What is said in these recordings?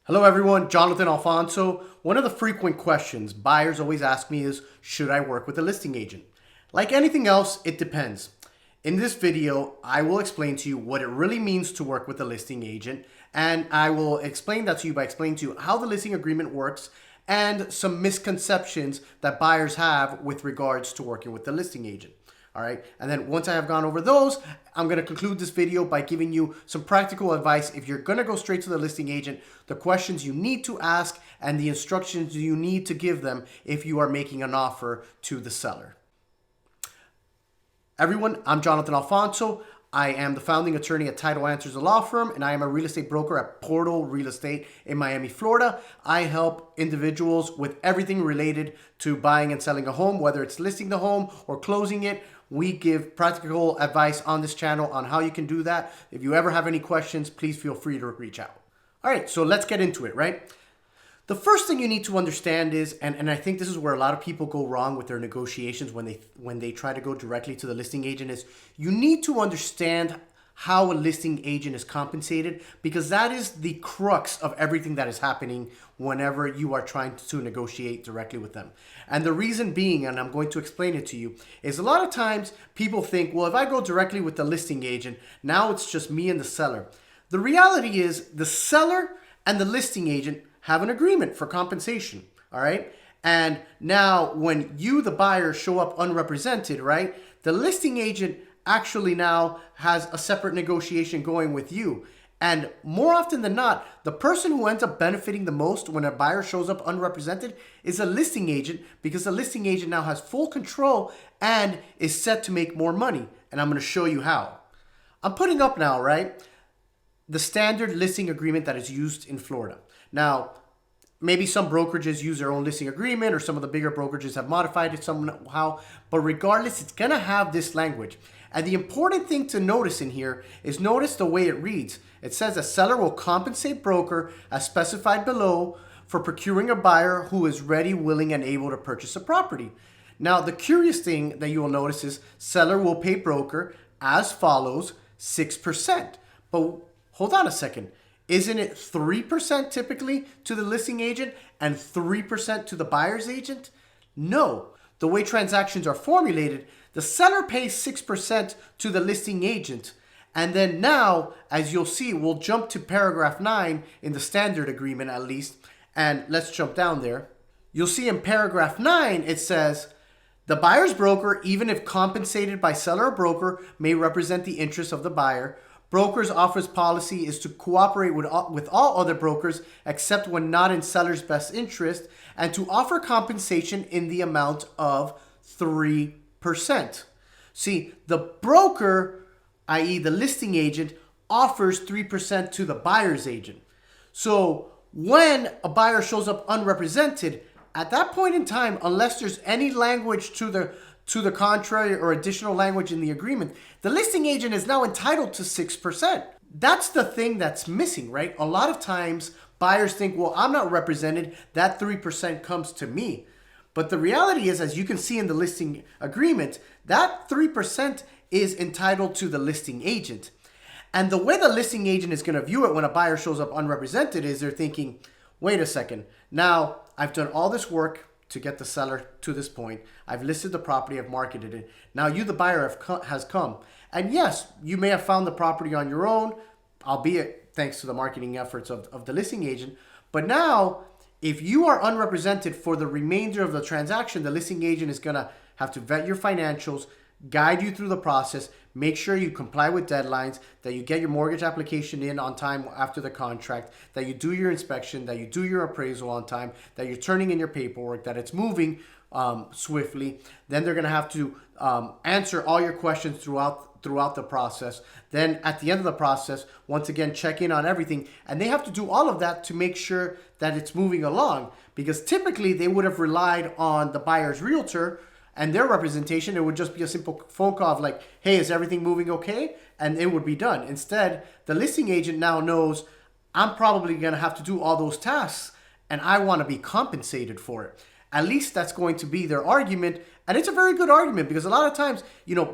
Hello everyone, Jonathan Alfonso. One of the frequent questions buyers always ask me is, should I work with a listing agent? Like anything else, it depends. In this video, I will explain to you what it really means to work with a listing agent, and I will explain that to you by explaining to you how the listing agreement works and some misconceptions that buyers have with regards to working with the listing agent. All right. And then once I have gone over those, I'm going to conclude this video by giving you some practical advice. If you're going to go straight to the listing agent, the questions you need to ask and the instructions you need to give them if you are making an offer to the seller. Everyone, I'm Jonathan Alfonso. I am the founding attorney at Title Answers, a law firm, and I am a real estate broker at Portal Real Estate in Miami, Florida. I help individuals with everything related to buying and selling a home, whether it's listing the home or closing it. We give practical advice on this channel on how you can do that. If you ever have any questions, please feel free to reach out. All right, so let's get into it, right? The first thing you need to understand is, and I think this is where a lot of people go wrong with their negotiations when they try to go directly to the listing agent, is you need to understand how a listing agent is compensated, because that is the crux of everything that is happening whenever you are trying to negotiate directly with them. And the reason being, and I'm going to explain it to you, is a lot of times people think, well, if I go directly with the listing agent, now it's just me and the seller. The reality is the seller and the listing agent have an agreement for compensation, all right? And now when you, the buyer, show up unrepresented, right, the listing agent actually now has a separate negotiation going with you. And more often than not, the person who ends up benefiting the most when a buyer shows up unrepresented is a listing agent, because the listing agent now has full control and is set to make more money. And I'm going to show you how. I'm putting up now, right, the standard listing agreement that is used in Florida. Now, maybe some brokerages use their own listing agreement, or some of the bigger brokerages have modified it somehow, but regardless, it's going to have this language. And the important thing to notice in here is notice the way it reads. It says a seller will compensate broker as specified below for procuring a buyer who is ready, willing, and able to purchase a property. Now, the curious thing that you will notice is seller will pay broker as follows, 6%. But hold on a second. Isn't it 3% typically to the listing agent and 3% to the buyer's agent? No. The way transactions are formulated, the seller pays 6% to the listing agent. And then now, as you'll see, we'll jump to paragraph 9 in the standard agreement at least. And let's jump down there. You'll see in paragraph 9, it says, the buyer's broker, even if compensated by seller or broker, may represent the interests of the buyer. Broker's office policy is to cooperate with all other brokers except when not in seller's best interest, and to offer compensation in the amount of 3%. See, the broker, i.e. the listing agent, offers 3% to the buyer's agent. So when a buyer shows up unrepresented, at that point in time, unless there's any language to the contrary or additional language in the agreement, the listing agent is now entitled to 6%. That's the thing that's missing, right? A lot of times buyers think, well, I'm not represented, that 3% comes to me. But the reality is, as you can see in the listing agreement, that 3% is entitled to the listing agent. And the way the listing agent is going to view it when a buyer shows up unrepresented is they're thinking, wait a second, now I've done all this work to get the seller to this point. I've listed the property, I've marketed it. Now you, the buyer, has come. And yes, you may have found the property on your own, albeit thanks to the marketing efforts of the listing agent. But now, if you are unrepresented for the remainder of the transaction, the listing agent is going to have to vet your financials, guide you through the process, make sure you comply with deadlines, that you get your mortgage application in on time after the contract, that you do your inspection, that you do your appraisal on time, that you're turning in your paperwork, that it's moving swiftly. Then they're going to have to answer all your questions throughout the process. Then at the end of the process, once again, check in on everything. And they have to do all of that to make sure that it's moving along, because typically they would have relied on the buyer's realtor and their representation. It would just be a simple phone call of like, hey, is everything moving okay? And it would be done. Instead, the listing agent now knows I'm probably going to have to do all those tasks and I want to be compensated for it. At least that's going to be their argument. And it's a very good argument, because a lot of times,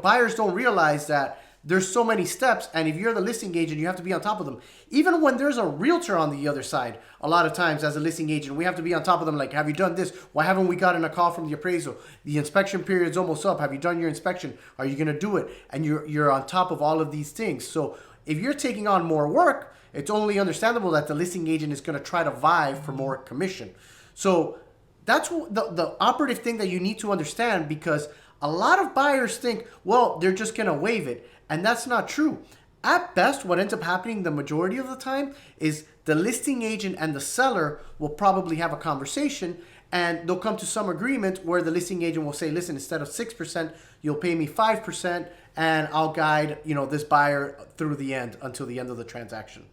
buyers don't realize that there's so many steps, and if you're the listing agent, you have to be on top of them. Even when there's a realtor on the other side, a lot of times as a listing agent, we have to be on top of them. Like, have you done this? Why haven't we gotten a call from the appraisal? The inspection period's almost up. Have you done your inspection? Are you gonna do it? And you're on top of all of these things. So if you're taking on more work, it's only understandable that the listing agent is gonna try to vie for more commission. So that's the operative thing that you need to understand, because a lot of buyers think, well, they're just gonna waive it. And that's not true. At best, what ends up happening the majority of the time is the listing agent and the seller will probably have a conversation, and they'll come to some agreement where the listing agent will say, listen, instead of 6%, you'll pay me 5%, and I'll guide, this buyer through the end until the end of the transaction.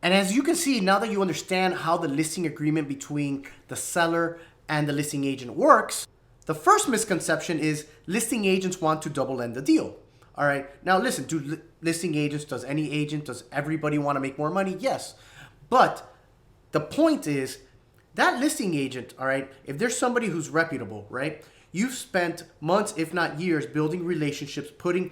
And as you can see, now that you understand how the listing agreement between the seller and the listing agent works, the first misconception is listing agents want to double end the deal. All right. Now, listen, do listing agents, does any agent, does everybody want to make more money? Yes. But the point is that listing agent, all right, if there's somebody who's reputable, right, you've spent months, if not years, building relationships, putting,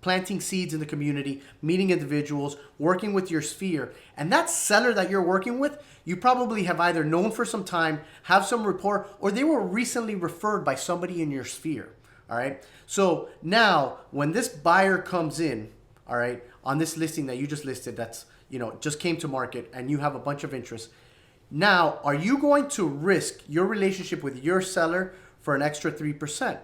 planting seeds in the community, meeting individuals, working with your sphere. And that seller that you're working with, you probably have either known for some time, have some rapport, or they were recently referred by somebody in your sphere. All right. So now when this buyer comes in, all right, on this listing that you just listed, that's, just came to market and you have a bunch of interest. Now, are you going to risk your relationship with your seller for an extra 3%?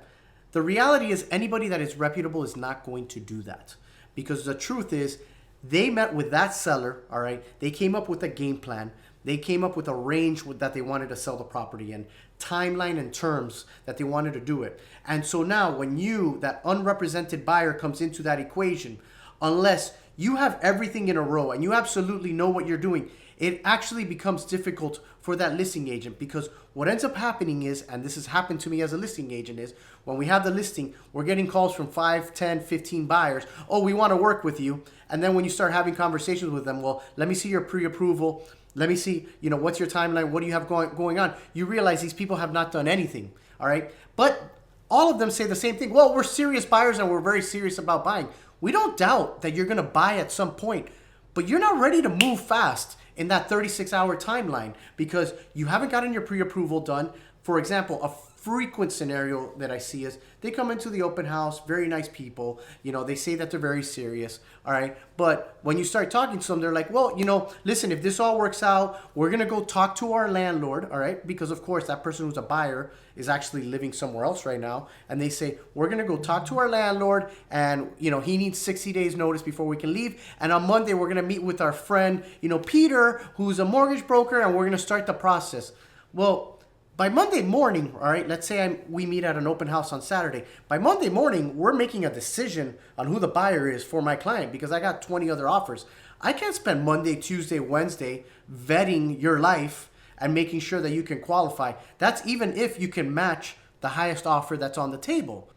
The reality is anybody that is reputable is not going to do that, because the truth is they met with that seller. All right. They came up with a game plan. They came up with a range that they wanted to sell the property in, timeline and terms that they wanted to do it. And so now when you, that unrepresented buyer, comes into that equation, unless you have everything in a row and you absolutely know what you're doing, it actually becomes difficult for that listing agent, because what ends up happening is, and this has happened to me as a listing agent, is when we have the listing, we're getting calls from 5, 10, 15 buyers. Oh, we want to work with you. And then when you start having conversations with them, well, let me see your pre-approval. Let me see, what's your timeline? What do you have going on? You realize these people have not done anything, all right? But all of them say the same thing. Well, we're serious buyers and we're very serious about buying. We don't doubt that you're going to buy at some point, but you're not ready to move fast in that 36-hour timeline because you haven't gotten your pre-approval done. For example, a frequent scenario that I see is they come into the open house, very nice people, they say that they're very serious, all right? But when you start talking to them, they're like, well, listen, if this all works out, we're gonna go talk to our landlord, all right? Because of course, that person who's a buyer is actually living somewhere else right now. And they say, we're gonna go talk to our landlord and, he needs 60 days notice before we can leave. And on Monday, we're gonna meet with our friend, Peter, who's a mortgage broker, and we're gonna start the process. Well, by Monday morning, all right, let's say we meet at an open house on Saturday. By Monday morning, we're making a decision on who the buyer is for my client because I got 20 other offers. I can't spend Monday, Tuesday, Wednesday vetting your life and making sure that you can qualify. That's even if you can match the highest offer that's on the table.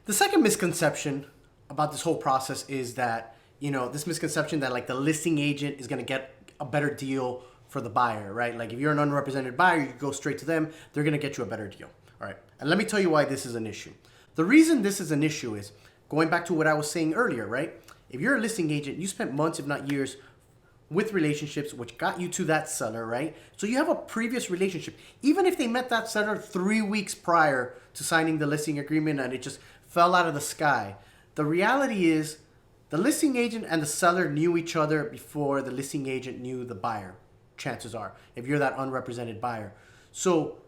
The second misconception about this whole process is that, this misconception that like the listing agent is going to get a better deal for the buyer, right? Like if you're an unrepresented buyer, you go straight to them, they're gonna get you a better deal. All right. And let me tell you why this is an issue. The reason this is an issue is going back to what I was saying earlier, right? If you're a listing agent, you spent months, if not years, with relationships which got you to that seller, right? So you have a previous relationship. Even if they met that seller 3 weeks prior to signing the listing agreement and it just fell out of the sky, the reality is the listing agent and the seller knew each other before the listing agent knew the buyer. Chances are, if you're that unrepresented buyer. So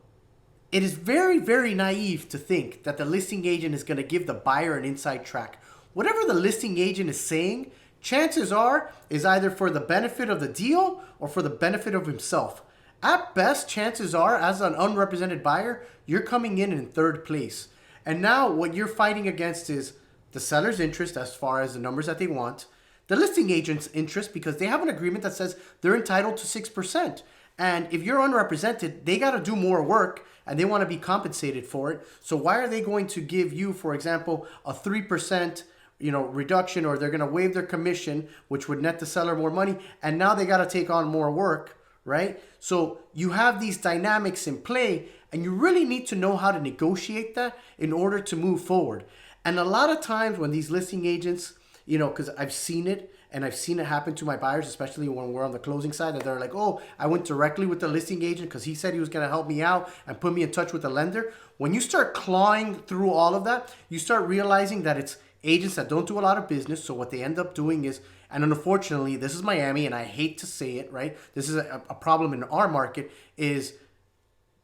it is very, very naive to think that the listing agent is going to give the buyer an inside track. Whatever the listing agent is saying, chances are is either for the benefit of the deal or for the benefit of himself. At best, chances are, as an unrepresented buyer, you're coming in third place. And now what you're fighting against is the seller's interest as far as the numbers that they want, the listing agent's interest because they have an agreement that says they're entitled to 6%. And if you're unrepresented, they got to do more work and they want to be compensated for it. So why are they going to give you, for example, a 3%, reduction, or they're going to waive their commission, which would net the seller more money, and now they got to take on more work, right? So you have these dynamics in play and you really need to know how to negotiate that in order to move forward. And a lot of times when these listing agents, because I've seen it and I've seen it happen to my buyers, especially when we're on the closing side, that they're like, oh, I went directly with the listing agent because he said he was going to help me out and put me in touch with the lender. When you start clawing through all of that, you start realizing that it's agents that don't do a lot of business. So what they end up doing is, and unfortunately, this is Miami, and I hate to say it, right? This is a problem in our market, is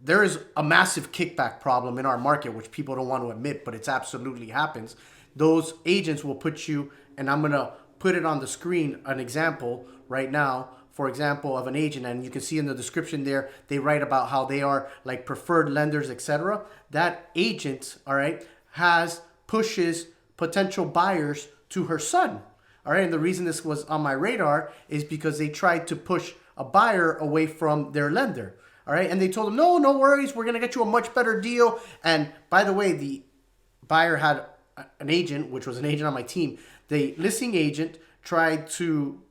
there is a massive kickback problem in our market, which people don't want to admit, but it's absolutely happens. Those agents will put you, and I'm going to put it on the screen, an example right now, for example, of an agent, and you can see in the description there, they write about how they are like preferred lenders, etc. That agent, all right, pushes potential buyers to her son. All right, and the reason this was on my radar is because they tried to push a buyer away from their lender. All right, and they told them, no, no worries, we're going to get you a much better deal. And by the way, the buyer had an agent, which was an agent on my team. The listing agent tried to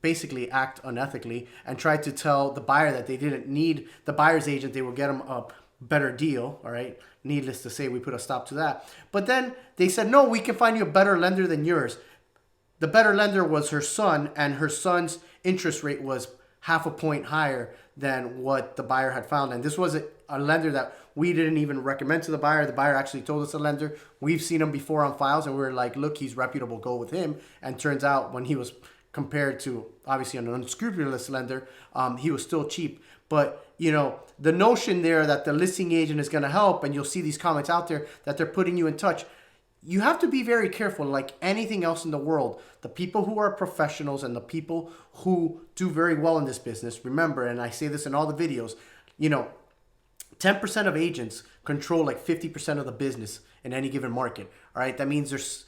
basically act unethically and tried to tell the buyer that they didn't need the buyer's agent, they would get them a better deal. All right, needless to say, we put a stop to that. But then they said, no, we can find you a better lender than yours. The better lender was her son, and her son's interest rate was half a point higher than what the buyer had found. And this was a lender that we didn't even recommend to the buyer. The buyer actually told us a lender. We've seen him before on files, and we were like, look, he's reputable, go with him. And turns out when he was compared to, obviously, an unscrupulous lender, he was still cheap. But, the notion there that the listing agent is going to help, and you'll see these comments out there that they're putting you in touch, you have to be very careful. Like anything else in the world, the people who are professionals and the people who do very well in this business, remember, and I say this in all the videos, 10% of agents control like 50% of the business in any given market. All right, that means there's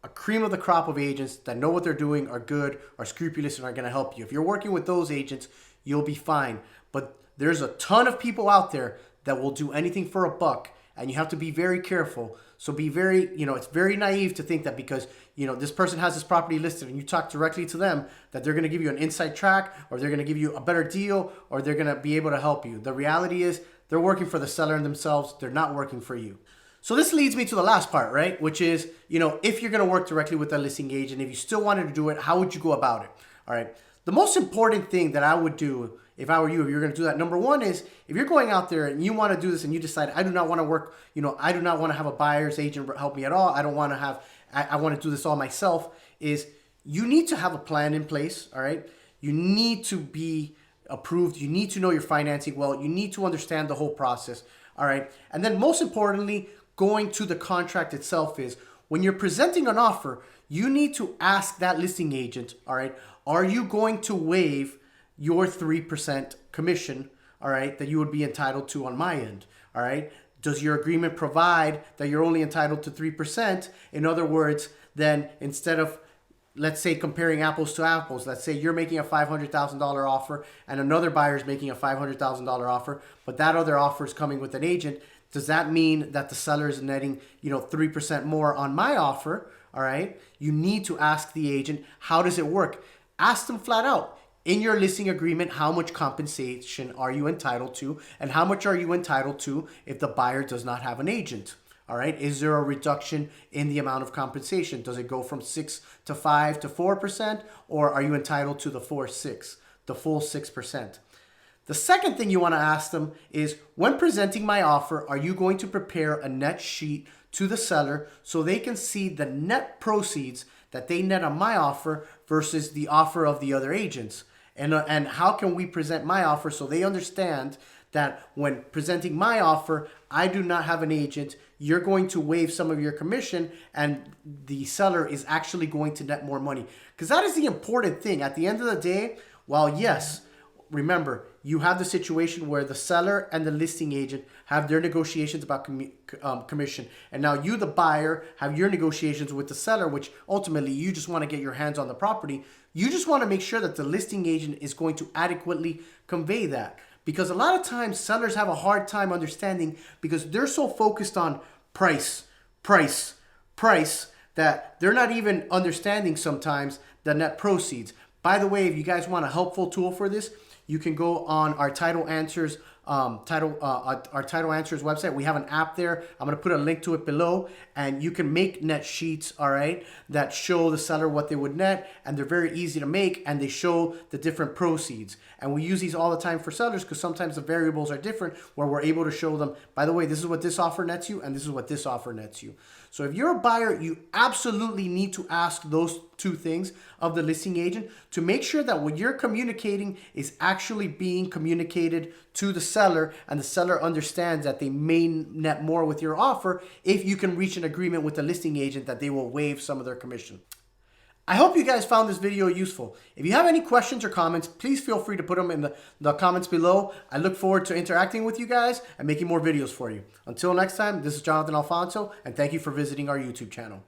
a cream of the crop of agents that know what they're doing, are good, are scrupulous, and are going to help you. If you're working with those agents, you'll be fine. But there's a ton of people out there that will do anything for a buck, and you have to be very careful. So be very, it's very naive to think that because, this person has this property listed and you talk directly to them, that they're going to give you an inside track, or they're going to give you a better deal, or they're going to be able to help you. The reality is they're working for the seller and themselves. They're not working for you. So this leads me to the last part, right? Which is, if you're going to work directly with a listing agent, if you still wanted to do it, how would you go about it? All right. The most important thing that I would do if I were you, if you're going to do that, number one is if you're going out there and you want to do this and you decide, I do not want to work, I do not want to have a buyer's agent help me at all. I don't want to have, I want to do this all myself, is you need to have a plan in place. All right. You need to be approved. You need to know your financing well. You need to understand the whole process. All right. And then most importantly, going to the contract itself is when you're presenting an offer, you need to ask that listing agent, all right, are you going to waive your 3% commission, all right, that you would be entitled to on my end, all right? Does your agreement provide that you're only entitled to 3%? In other words, then instead of, let's say, comparing apples to apples, let's say you're making a $500,000 offer and another buyer is making a $500,000 offer, but that other offer is coming with an agent. Does that mean that the seller is netting, 3% more on my offer, all right? You need to ask the agent, how does it work? Ask them flat out. In your listing agreement, how much compensation are you entitled to, and how much are you entitled to if the buyer does not have an agent? All right. Is there a reduction in the amount of compensation? Does it go from 6 to 5 to 4%, or are you entitled to the full 6%? The second thing you want to ask them is, when presenting my offer, are you going to prepare a net sheet to the seller so they can see the net proceeds that they net on my offer versus the offer of the other agents? And how can we present my offer so they understand that when presenting my offer, I do not have an agent, you're going to waive some of your commission, and the seller is actually going to net more money. Because that is the important thing. At the end of the day, while yes, remember, you have the situation where the seller and the listing agent have their negotiations about commission. And now you, the buyer, have your negotiations with the seller, which ultimately you just want to get your hands on the property. You just want to make sure that the listing agent is going to adequately convey that. Because a lot of times sellers have a hard time understanding, because they're so focused on price, that they're not even understanding sometimes the net proceeds. By the way, if you guys want a helpful tool for this, you can go on our Title Answers our Title Answers website. We have an app there. I'm going to put a link to it below, and you can make net sheets, all right, that show the seller what they would net, and they're very easy to make, and they show the different proceeds. And we use these all the time for sellers because sometimes the variables are different, where we're able to show them, by the way, this is what this offer nets you, and this is what this offer nets you. So if you're a buyer, you absolutely need to ask those two things of the listing agent to make sure that what you're communicating is actually being communicated to the seller, and the seller understands that they may net more with your offer if you can reach an agreement with the listing agent that they will waive some of their commission. I hope you guys found this video useful. If you have any questions or comments, please feel free to put them in the comments below. I look forward to interacting with you guys and making more videos for you. Until next time, this is Jonathan Alfonso, and thank you for visiting our YouTube channel.